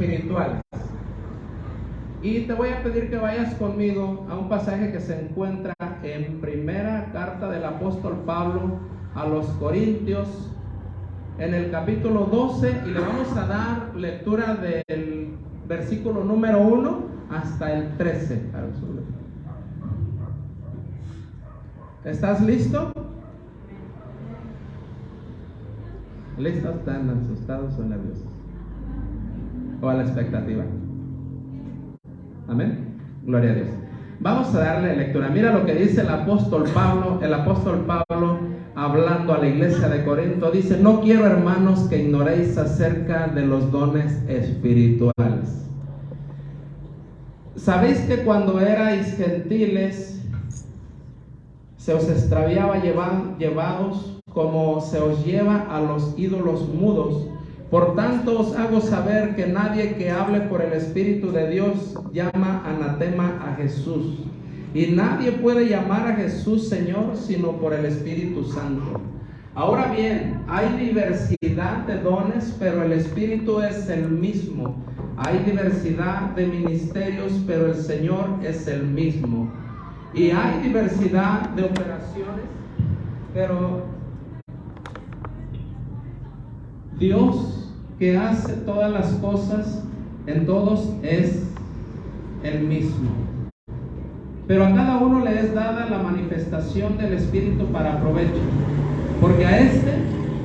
espirituales. Y te voy a pedir que vayas conmigo a un pasaje que se encuentra en primera carta del apóstol Pablo a los Corintios, en el capítulo 12, y le vamos a dar lectura del versículo número 1 hasta el 13. ¿Estás listo? ¿Listos? ¿Están asustados o nerviosos? ¿O a la expectativa? Amén. Gloria a Dios. Vamos a darle lectura. Mira lo que dice el apóstol Pablo. El apóstol Pablo, hablando a la iglesia de Corinto, dice: no quiero, hermanos, que ignoréis acerca de los dones espirituales. ¿Sabéis que cuando erais gentiles se os extraviaba llevados como se os lleva a los ídolos mudos? Por tanto os hago saber que nadie que hable por el Espíritu de Dios llama anatema a Jesús. Y nadie puede llamar a Jesús Señor sino por el Espíritu Santo. Ahora bien, hay diversidad de dones, pero el Espíritu es el mismo. Hay diversidad de ministerios, pero el Señor es el mismo. Y hay diversidad de operaciones, pero Dios, que hace todas las cosas en todos, es el mismo. Pero a cada uno le es dada la manifestación del Espíritu para provecho, porque a este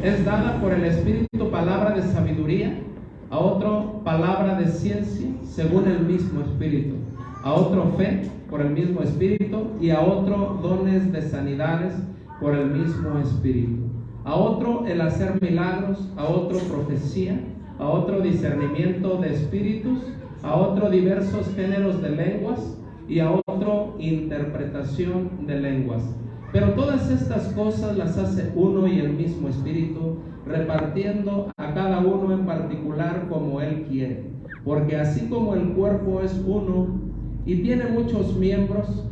es dada por el Espíritu palabra de sabiduría, a otro palabra de ciencia según el mismo Espíritu, a otro fe por el mismo Espíritu, y a otro dones de sanidades por el mismo Espíritu, a otro el hacer milagros, a otro profecía, a otro discernimiento de espíritus, a otro diversos géneros de lenguas, y a otro interpretación de lenguas. Pero todas estas cosas las hace uno y el mismo Espíritu, repartiendo a cada uno en particular como Él quiere. Porque así como el cuerpo es uno y tiene muchos miembros,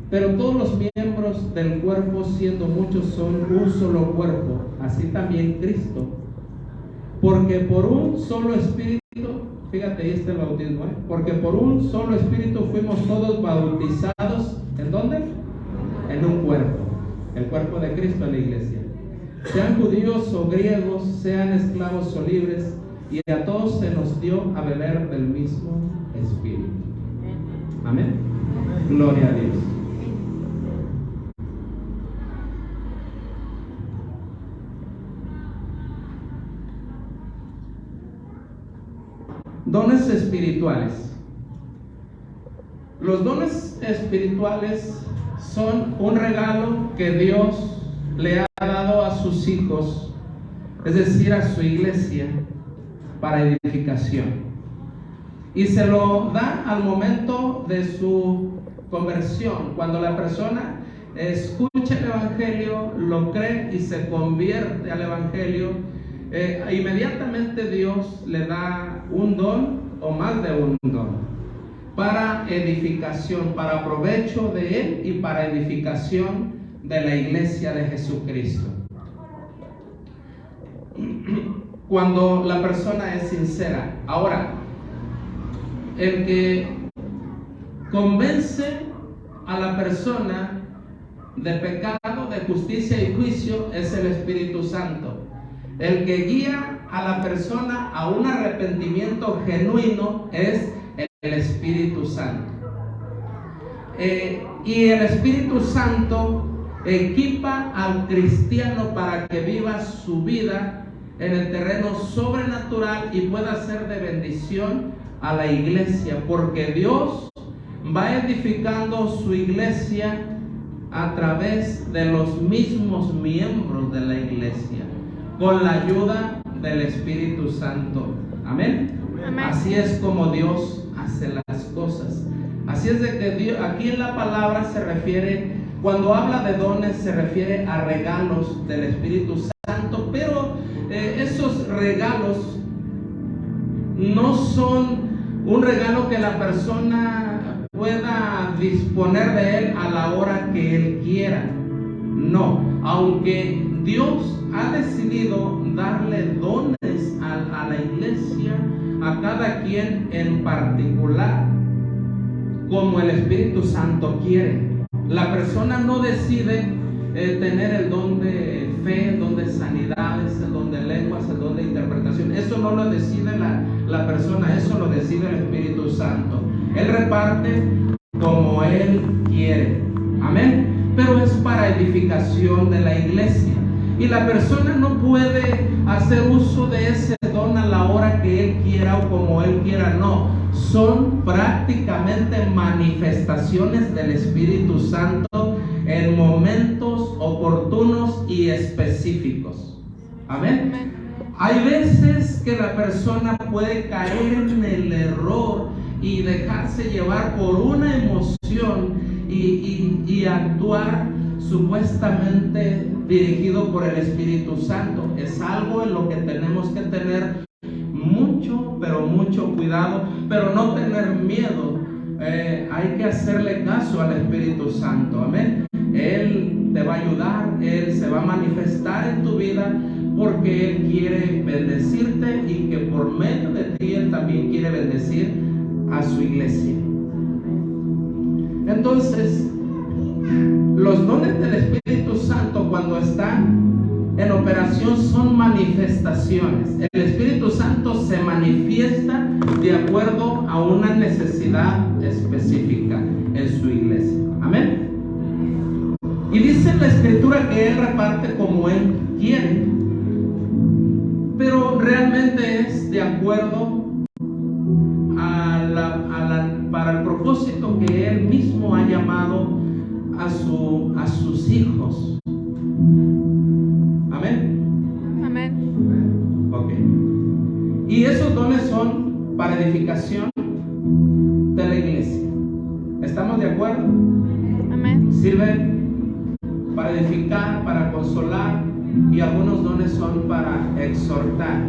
pero todos los miembros del cuerpo, siendo muchos, son un solo cuerpo, así también Cristo. Porque por un solo Espíritu, fíjate, ahí está el bautismo, porque por un solo Espíritu fuimos todos bautizados, ¿en dónde? En un cuerpo, el cuerpo de Cristo, en la iglesia. Sean judíos o griegos, sean esclavos o libres, y a todos se nos dio a beber del mismo Espíritu. Amén. Gloria a Dios. Dones espirituales. Los dones espirituales son un regalo que Dios le ha dado a sus hijos, es decir, a su iglesia, para edificación. Y se lo da al momento de su conversión, cuando la persona escucha el Evangelio, lo cree y se convierte al Evangelio. Inmediatamente Dios le da un don o más de un don para edificación, para provecho de él y para edificación de la iglesia de Jesucristo. Cuando la persona es sincera. Ahora, el que convence a la persona de pecado, de justicia y juicio es el Espíritu Santo. El que guía a la persona a un arrepentimiento genuino es el Espíritu Santo. Y el Espíritu Santo equipa al cristiano para que viva su vida en el terreno sobrenatural y pueda ser de bendición a la iglesia, porque Dios va edificando su iglesia a través de los mismos miembros de la iglesia, con la ayuda del Espíritu Santo. Amén. Amén. Así es como Dios hace las cosas. Así es de que Dios, aquí en la palabra se refiere, cuando habla de dones, se refiere a regalos del Espíritu Santo, pero esos regalos no son un regalo que la persona pueda disponer de él a la hora que él quiera. No, aunque Dios ha decidido darle dones a la iglesia, a cada quien en particular, como el Espíritu Santo quiere. La persona no decide tener el don de fe, el don de sanidades, el don de lenguas, el don de interpretación. Eso no lo decide la persona, eso lo decide el Espíritu Santo. Él reparte como Él quiere. Amén. Pero es para edificación de la iglesia. Y la persona no puede hacer uso de ese don a la hora que Él quiera o como Él quiera, no. Son prácticamente manifestaciones del Espíritu Santo en momentos oportunos y específicos. Amén. Hay veces que la persona puede caer en el error y dejarse llevar por una emoción y actuar supuestamente dirigido por el Espíritu Santo. Es algo en lo que tenemos que tener mucho, pero mucho cuidado, pero no tener miedo. Hay que hacerle caso al Espíritu Santo. Amén. Él te va a ayudar, Él se va a manifestar en tu vida, porque Él quiere bendecirte y que por medio de ti Él también quiere bendecir a su iglesia. Entonces, los dones del Espíritu Santo, cuando están en operación, son manifestaciones. El Espíritu Santo se manifiesta de acuerdo a una necesidad específica en su iglesia. Amén. Y dice en la Escritura que Él reparte como Él quiere, pero realmente es de acuerdo para el propósito que Él mismo ha llamado a sus hijos. Amén. Amén. Ok. Y esos dones son para edificación de la iglesia. ¿Estamos de acuerdo? Amén. Sirven para edificar, para consolar, y algunos dones son para exhortar.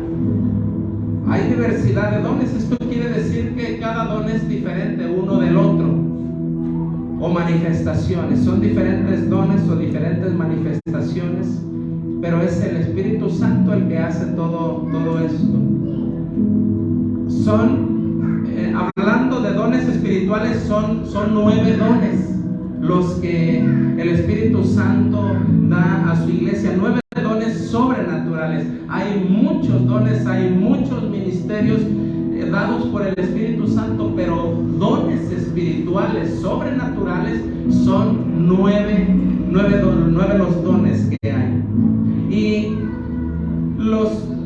Hay diversidad de dones. Esto quiere decir que cada don es diferente uno del otro, o manifestaciones. Son diferentes dones o diferentes manifestaciones, pero es el Espíritu Santo el que hace todo esto. Hablando de dones espirituales, son 9 dones los que el Espíritu Santo da a su iglesia. 9 dones sobrenaturales. Hay muchos dones, hay muchos ministerios dados por el Espíritu Santo, pero dones espirituales sobrenaturales son 9 los dones que hay. Y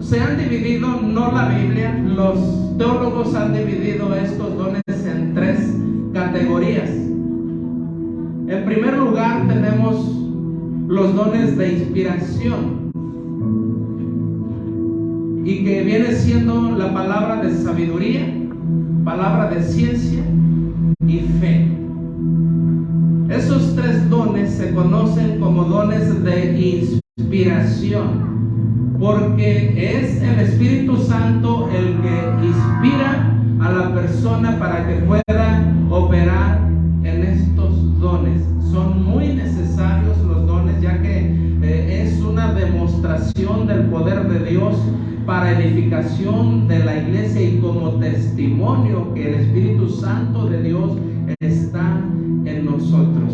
se han dividido, no la Biblia, los teólogos han dividido estos dones en 3 categorías. En primer lugar tenemos los dones de inspiración, y que viene siendo la palabra de sabiduría, palabra de ciencia y fe. Esos 3 dones se conocen como dones de inspiración, porque es el Espíritu Santo el que inspira a la persona para que pueda operar en estos dones. Son muy necesarios los dones, ya que es una demostración del poder de Dios para edificación de la iglesia y como testimonio que el Espíritu Santo de Dios está en nosotros.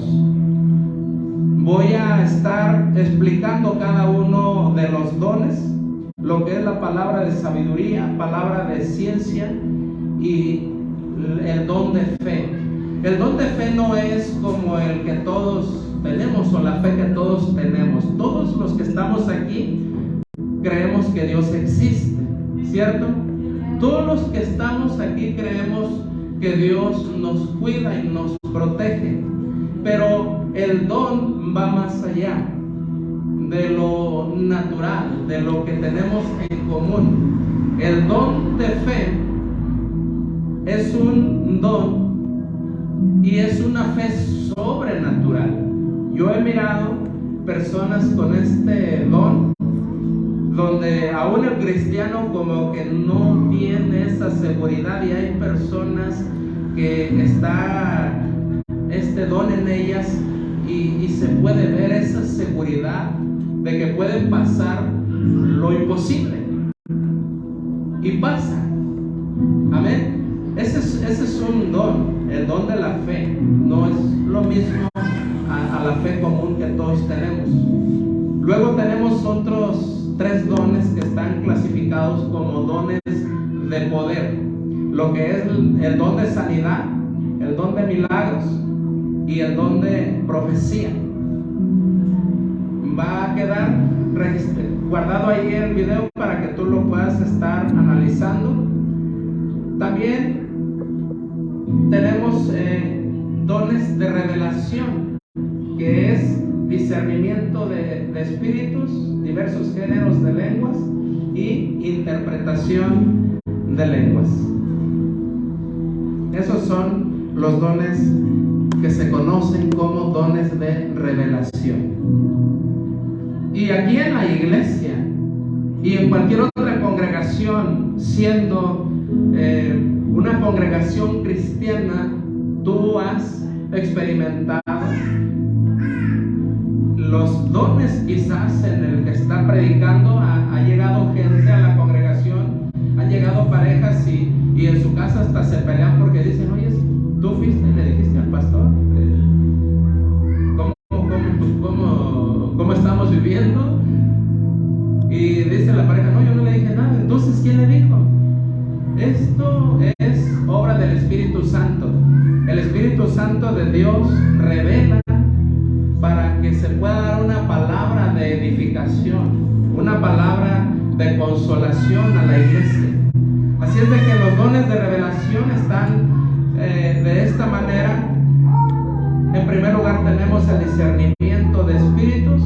Voy a estar explicando cada uno de los dones, lo que es la palabra de sabiduría, palabra de ciencia y el don de fe. El don de fe no es como el que todos tenemos o la fe que todos tenemos. Todos los que estamos aquí creemos que Dios existe, ¿cierto? Todos los que estamos aquí creemos que Dios nos cuida y nos protege, pero el don va más allá de lo natural, de lo que tenemos en común. El don de fe es un don y es una fe sobrenatural. Yo he mirado personas con este don donde aún el cristiano como que no tiene esa seguridad, y hay personas que está este don en ellas y se puede ver esa seguridad de que pueden pasar lo imposible, y pasa. Amén. Ese es un don, el don de la fe. No es lo mismo a la fe común que todos tenemos. Luego tenemos otros 3 dones que están clasificados como dones de poder. Lo que es el don de sanidad, el don de milagros y el don de profecía. Va a quedar guardado ahí el video para que tú lo puedas estar analizando. También tenemos dones de revelación, que es discernimiento de espíritus, diversos géneros de lenguas y interpretación de lenguas. Esos son los dones que se conocen como dones de revelación. Y aquí en la iglesia y en cualquier otra congregación, siendo una congregación cristiana, tú has experimentado los dones. Quizás en el que está predicando ha llegado gente a la congregación, han llegado parejas y en su casa hasta se pelean porque dicen: oye, tú fuiste y le dijiste al pastor cómo estamos viviendo, y dice la pareja: no, yo no le dije nada. Entonces, ¿quién le dijo? Esto es obra del Espíritu Santo. El Espíritu Santo de Dios revela para que se pueda dar una palabra de edificación, una palabra de consolación a la iglesia. Así es de que los dones de revelación están de esta manera. En primer lugar tenemos el discernimiento de espíritus,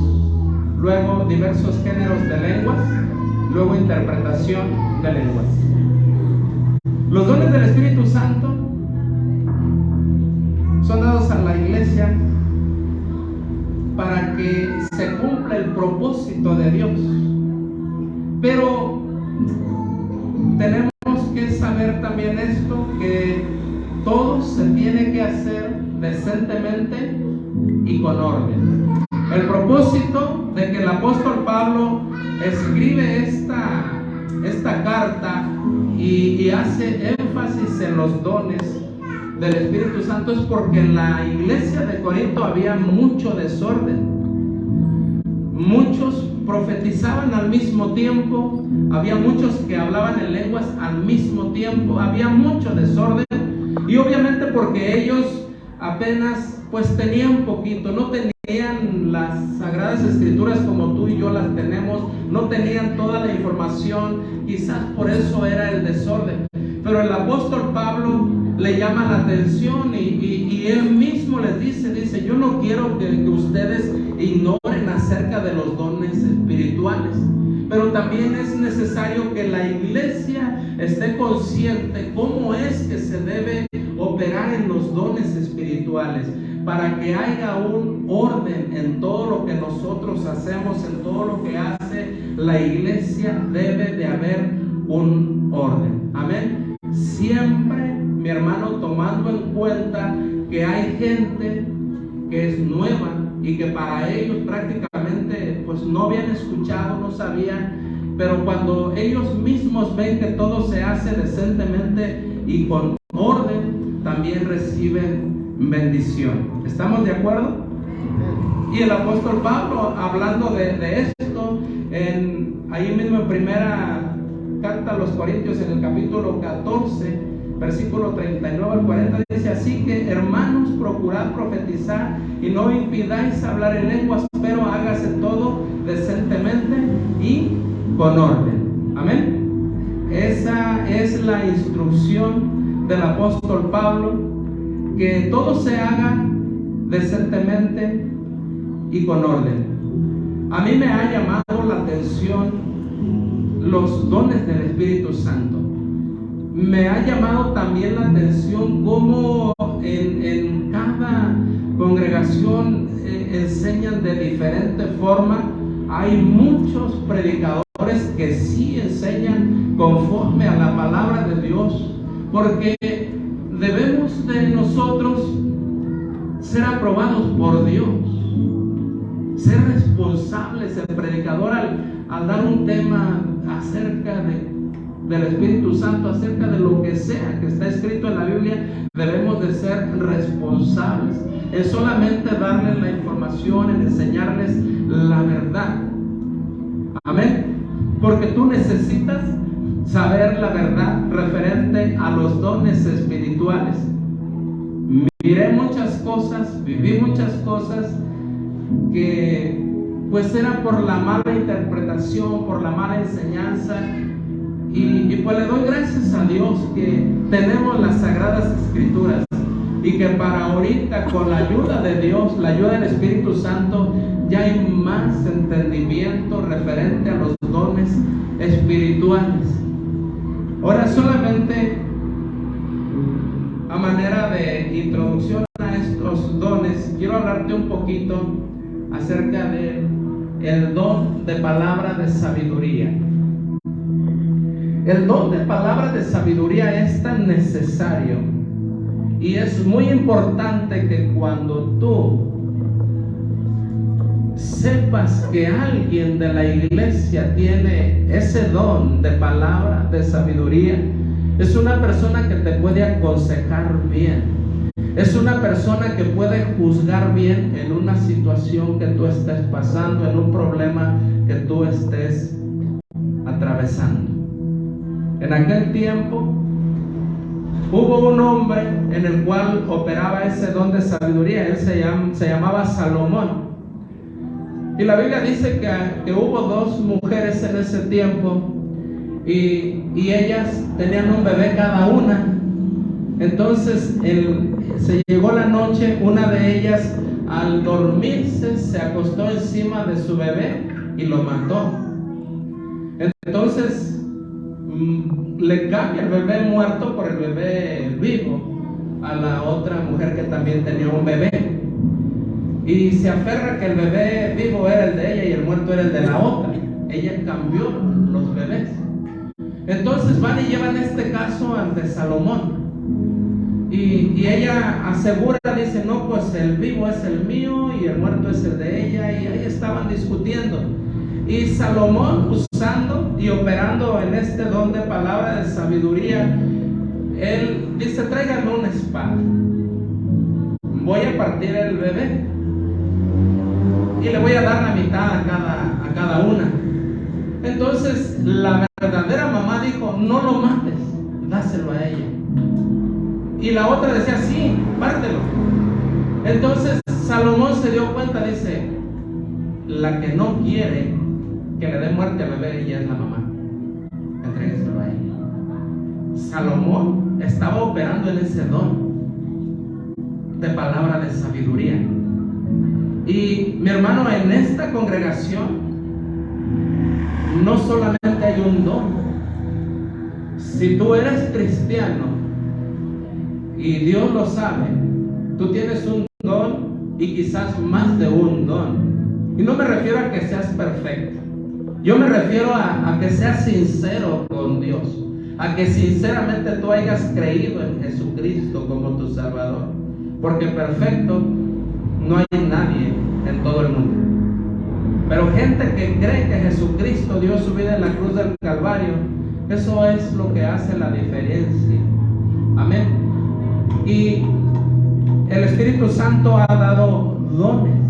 luego diversos géneros de lenguas, luego interpretación de lenguas. Los dones del Espíritu Santo son dados a la iglesia para que se cumpla el propósito de Dios. Pero tenemos que saber también esto, que todo se tiene que hacer decentemente y con orden. El propósito de que el apóstol Pablo escribe esta carta y hace énfasis en los dones del Espíritu Santo es porque en la iglesia de Corinto había mucho desorden. Muchos profetizaban al mismo tiempo, había muchos que hablaban en lenguas al mismo tiempo, había mucho desorden, y obviamente porque ellos apenas pues tenían poquito, no tenían las sagradas escrituras como tú y yo las tenemos, no tenían toda la información, quizás por eso era el desorden. Pero el apóstol Pablo le llama la atención y él mismo les dice: yo no quiero que ustedes ignoren acerca de los dones espirituales, pero también es necesario que la iglesia esté consciente cómo es que se debe operar en los dones espirituales, para que haya un orden en todo lo que nosotros hacemos, en todo lo que hace la iglesia. Debe de haber un orden. Amén. Siempre, mi hermano, tomando en cuenta que hay gente que es nueva y que para ellos prácticamente pues no habían escuchado, no sabían, pero cuando ellos mismos ven que todo se hace decentemente y con orden, también reciben bendición. ¿Estamos de acuerdo? Y el apóstol Pablo, hablando de esto, ahí mismo en primera carta a los Corintios, en el capítulo 14, versículo 39 al 40, dice: así que, hermanos, procurad profetizar y no impidáis hablar en lenguas, pero hágase todo decentemente y con orden. Amén. Esa es la instrucción del apóstol Pablo, que todo se haga decentemente y con orden. A mí me ha llamado la atención los dones del Espíritu Santo. Me ha llamado también la atención cómo en cada congregación enseñan de diferente forma. Hay muchos predicadores que sí enseñan conforme a la palabra de Dios, porque debemos de nosotros ser aprobados por Dios, ser responsables. El predicador al dar un tema acerca del Espíritu Santo acerca de lo que sea que está escrito en la Biblia, debemos de ser responsables en solamente darles la información, en enseñarles la verdad. Amén. Porque tú necesitas saber la verdad referente a los dones espirituales. Miré muchas cosas, viví muchas cosas que pues eran por la mala interpretación, por la mala enseñanza, y pues le doy gracias a Dios que tenemos las Sagradas Escrituras y que para ahorita, con la ayuda de Dios, la ayuda del Espíritu Santo, ya hay más entendimiento referente a los dones espirituales. Ahora, solamente a manera de introducción a estos dones, quiero hablarte un poquito acerca del don de palabra de sabiduría. El don de palabra de sabiduría es tan necesario y es muy importante que cuando tú sepas que alguien de la iglesia tiene ese don de palabra de sabiduría, es una persona que te puede aconsejar bien, es una persona que puede juzgar bien en una situación que tú estés pasando, en un problema que tú estés atravesando. En aquel tiempo hubo un hombre en el cual operaba ese don de sabiduría. Él se llamaba Salomón. Y la Biblia dice que hubo dos mujeres en ese tiempo y ellas tenían un bebé cada una. Entonces se llegó la noche, una de ellas al dormirse se acostó encima de su bebé y lo mató. Entonces le cambia el bebé muerto por el bebé vivo a la otra mujer que también tenía un bebé, y se aferra que el bebé vivo era el de ella y el muerto era el de la otra. Ella cambió los bebés. Entonces van y llevan este caso ante Salomón, y ella asegura, dice: no, pues el vivo es el mío y el muerto es el de ella. Y ahí estaban discutiendo. Y Salomón, usando y operando en este don de palabra de sabiduría, él dice: tráiganme una espada, voy a partir el bebé y le voy a dar la mitad a cada una. Entonces la verdadera mamá dijo: no lo mates, dáselo a ella. Y la otra decía: sí, pártelo. Entonces Salomón se dio cuenta, dice: la que no quiere que le dé muerte al bebé, ella es la mamá, entrégueselo a ella. Salomón estaba operando en ese don de palabra de sabiduría. Y mi hermano, en esta congregación no solamente hay un don. Si tú eres cristiano y Dios lo sabe, tú tienes un don y quizás más de un don. Y no me refiero a que seas perfecto, yo me refiero a que seas sincero con Dios, a que sinceramente tú hayas creído en Jesucristo como tu Salvador, porque perfecto no hay nadie en todo el mundo. Pero gente que cree que Jesucristo dio su vida en la cruz del Calvario, eso es lo que hace la diferencia. Amén. Y el Espíritu Santo ha dado dones.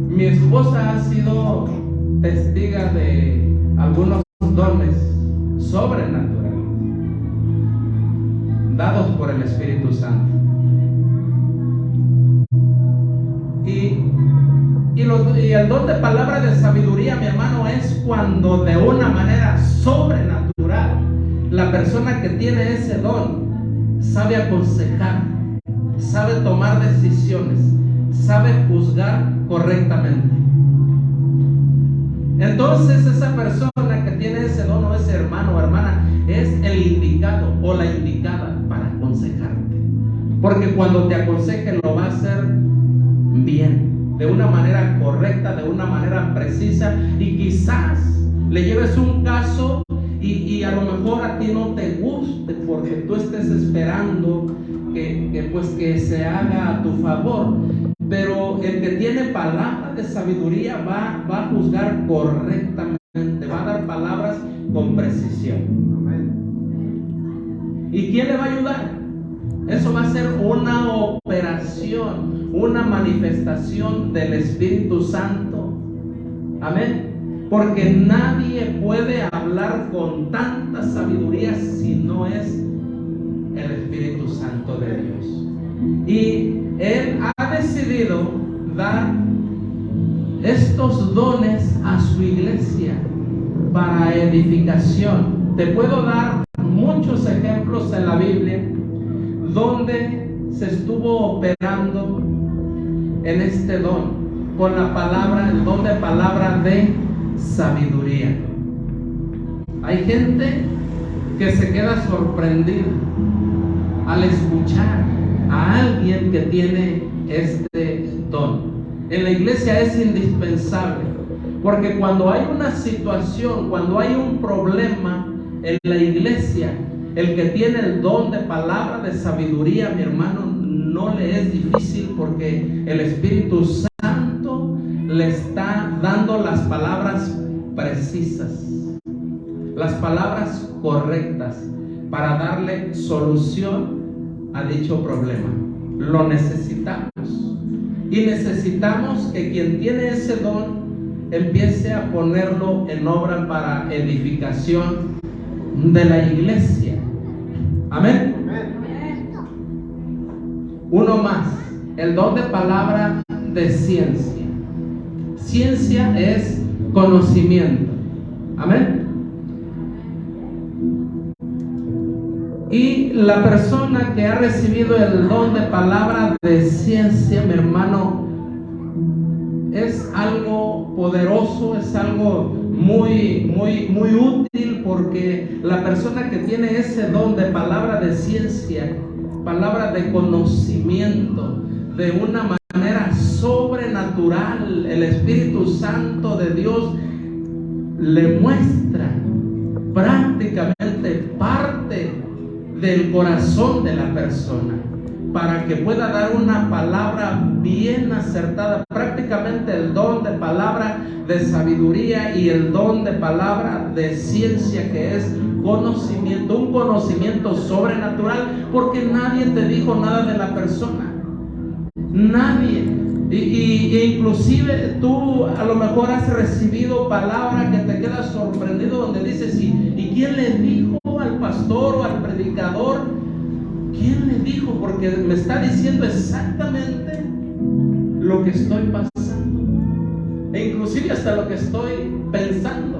Mi esposa ha sido testiga de algunos dones sobrenaturales dados por el Espíritu Santo. Y el don de palabra de sabiduría, mi hermano, es cuando de una manera sobrenatural la persona que tiene ese don sabe aconsejar, sabe tomar decisiones, sabe juzgar correctamente. Entonces esa persona que tiene ese don, o ese hermano o hermana, es el indicado o la indicada para aconsejarte, porque cuando te aconseje lo va a hacer bien, de una manera correcta, de una manera precisa. Y quizás le lleves un caso y a lo mejor a ti no te guste, porque tú estés esperando que se haga a tu favor. Pero el que tiene palabra de sabiduría va a juzgar correctamente, va a dar palabras con ¿Y quién le va a ayudar? Eso va a ser una operación, una manifestación del Espíritu Santo. Amén. Porque nadie puede hablar con tanta sabiduría si no es el Espíritu Santo de Dios. Y Él ha decidido dar estos dones a su iglesia para edificación. Te puedo dar muchos ejemplos en la Biblia donde se estuvo operando en este don con la palabra, el don de palabra de sabiduría. Hay gente que se queda sorprendida al escuchar a alguien que tiene este don. En la iglesia es indispensable, porque cuando hay una situación, cuando hay un problema en la iglesia, el que tiene el don de palabra de sabiduría, mi hermano, no le es difícil, porque el Espíritu Santo le está dando las palabras precisas, las palabras correctas para darle solución a dicho problema. Lo necesitamos, y necesitamos que quien tiene ese don empiece a ponerlo en obra para edificación de la iglesia. Amén. Uno más, el don de palabra de ciencia. Ciencia es conocimiento. Amén. Y la persona que ha recibido el don de palabra de ciencia, mi hermano, es algo poderoso, es algo muy útil, porque la persona que tiene ese don de palabra de ciencia, palabra de conocimiento, de una manera sobrenatural, el Espíritu Santo de Dios le muestra prácticamente parte del corazón de la persona, para que pueda dar una palabra bien acertada. Prácticamente el don de palabra de sabiduría y el don de palabra de ciencia, que es conocimiento, un conocimiento sobrenatural, porque nadie te dijo nada de la persona, nadie. Y inclusive tú a lo mejor has recibido palabra que te queda sorprendido, donde dices, ¿y quién le dijo al pastor o al predicador? ¿Quién le dijo? Porque me está diciendo exactamente lo que estoy pasando, e inclusive hasta lo que estoy pensando.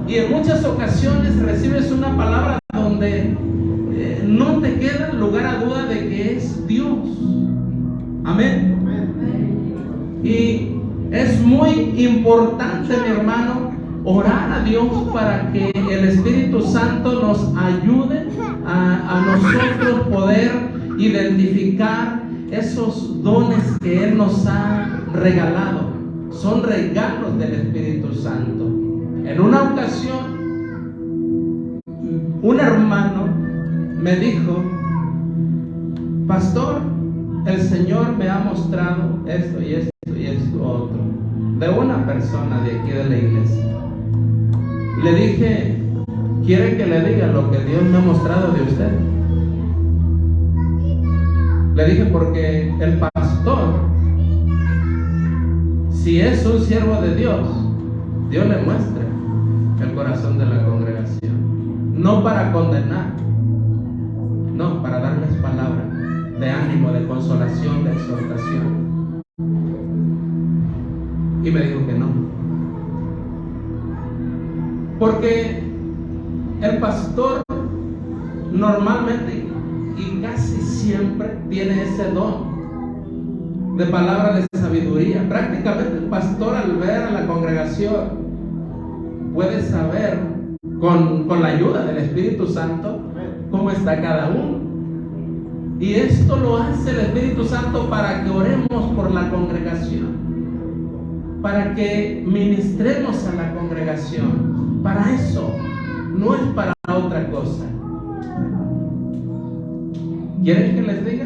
Y en muchas ocasiones recibes una palabra donde no te queda lugar a duda de que es Dios. Amén. Y es muy importante, mi hermano, orar a Dios para que el Espíritu Santo nos ayude a nosotros poder identificar esos dones que Él nos ha regalado. Son regalos del Espíritu Santo. En una ocasión, un hermano me dijo: pastor, el Señor me ha mostrado esto y esto y esto otro, de una persona de aquí de la iglesia. Le dije: ¿quiere que le diga lo que Dios me ha mostrado de usted? Le dije, porque el pastor, si es un siervo de Dios, Dios le muestra el corazón de la congregación, no para condenar, no, para darles palabra de ánimo, de consolación, de exhortación. Y me dijo que no, porque el pastor normalmente y casi siempre tiene ese don de palabra de sabiduría. Prácticamente el pastor, al ver a la congregación, puede saber con la ayuda del Espíritu Santo cómo está cada uno. Y esto lo hace el Espíritu Santo para que oremos por la congregación, para que ministremos a la congregación. Para eso, no es para otra cosa. ¿Quieren que les diga?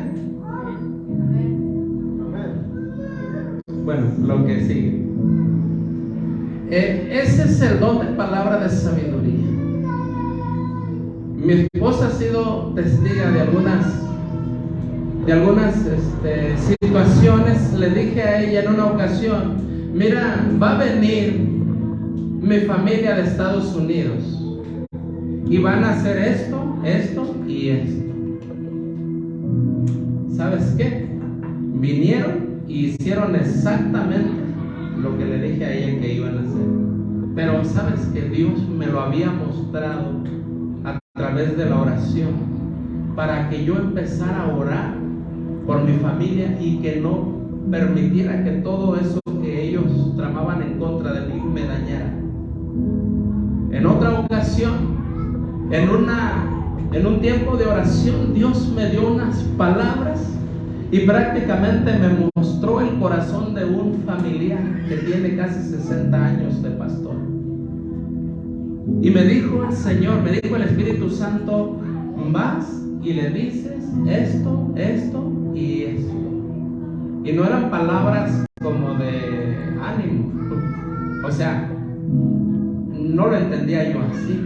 Bueno, lo que sigue. Ese es el don de palabra de sabiduría. Mi esposa ha sido testiga de algunas situaciones. Le dije a ella en una ocasión: mira, va a venir mi familia de Estados Unidos y van a hacer esto, esto y esto. ¿Sabes qué? Vinieron y hicieron exactamente lo que le dije a ella que iban a hacer. Pero sabes que Dios me lo había mostrado a través de la oración, para que yo empezara a orar por mi familia y que no permitiera que todo eso que ellos tramaban en contra de mí me dañara. En otra ocasión, en un tiempo de oración, Dios me dio unas palabras y prácticamente me mostró el corazón de un familiar que tiene casi 60 años de pastor. Y me dijo el Señor, me dijo el Espíritu Santo: vas y le dices esto, esto y esto. Y no eran palabras como de ánimo, o sea, no lo entendía yo así.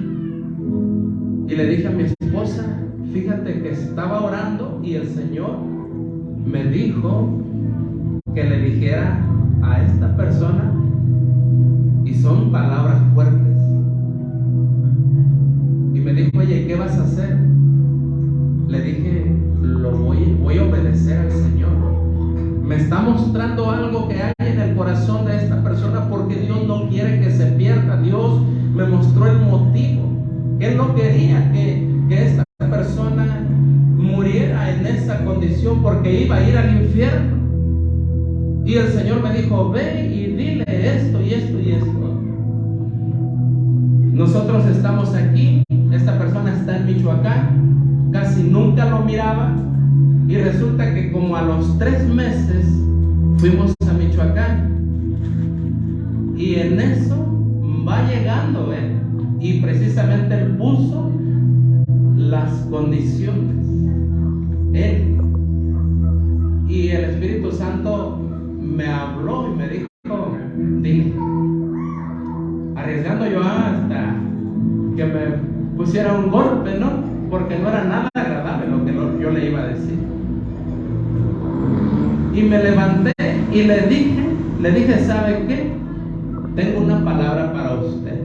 Y le dije a mi esposa: fíjate que estaba orando y el Señor me dijo que le dijera a esta persona, y son palabras fuertes. Y me dijo: oye, ¿qué vas a hacer? Le dije: voy a obedecer al Señor. Me está mostrando algo que hay en el corazón de esta persona, porque Dios no quiere que se pierda. Dios me mostró el motivo, que Él no quería que esta persona muriera en esa condición, porque iba a ir al infierno. Y el Señor me dijo: ve y dile esto y esto y esto. Nosotros estamos aquí, esta persona está en Michoacán, casi nunca lo miraba, y resulta que como a los 3 meses fuimos a Michoacán, y en eso va llegando él, y precisamente él puso las condiciones, él, y el Espíritu Santo me habló y me dijo: dile. Arriesgando yo hasta que me pusiera un golpe, ¿no? Porque no era nada agradable lo que yo le iba a decir. Y me levanté y le dije: ¿sabe qué? Tengo una palabra para usted.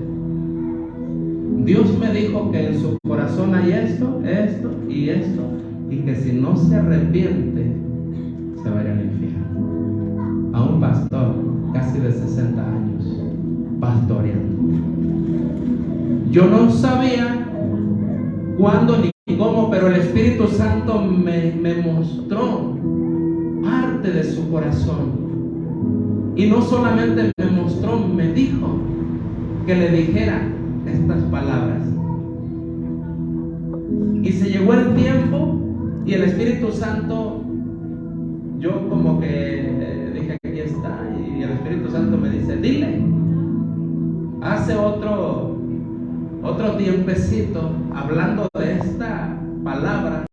Dios me dijo que en su corazón hay esto, esto y esto, y que si no se arrepiente, se va a ir al infierno. A un pastor casi de 60 años pastoreando. Yo no sabía cuándo ni cómo, pero el Espíritu Santo me mostró parte de su corazón. Y no solamente me mostró, me dijo que le dijera estas palabras. Y se llegó el tiempo y el Espíritu Santo, yo como que dije: aquí está. Y el Espíritu Santo me dice: dile. Hace otro tiempecito, hablando de esta palabra,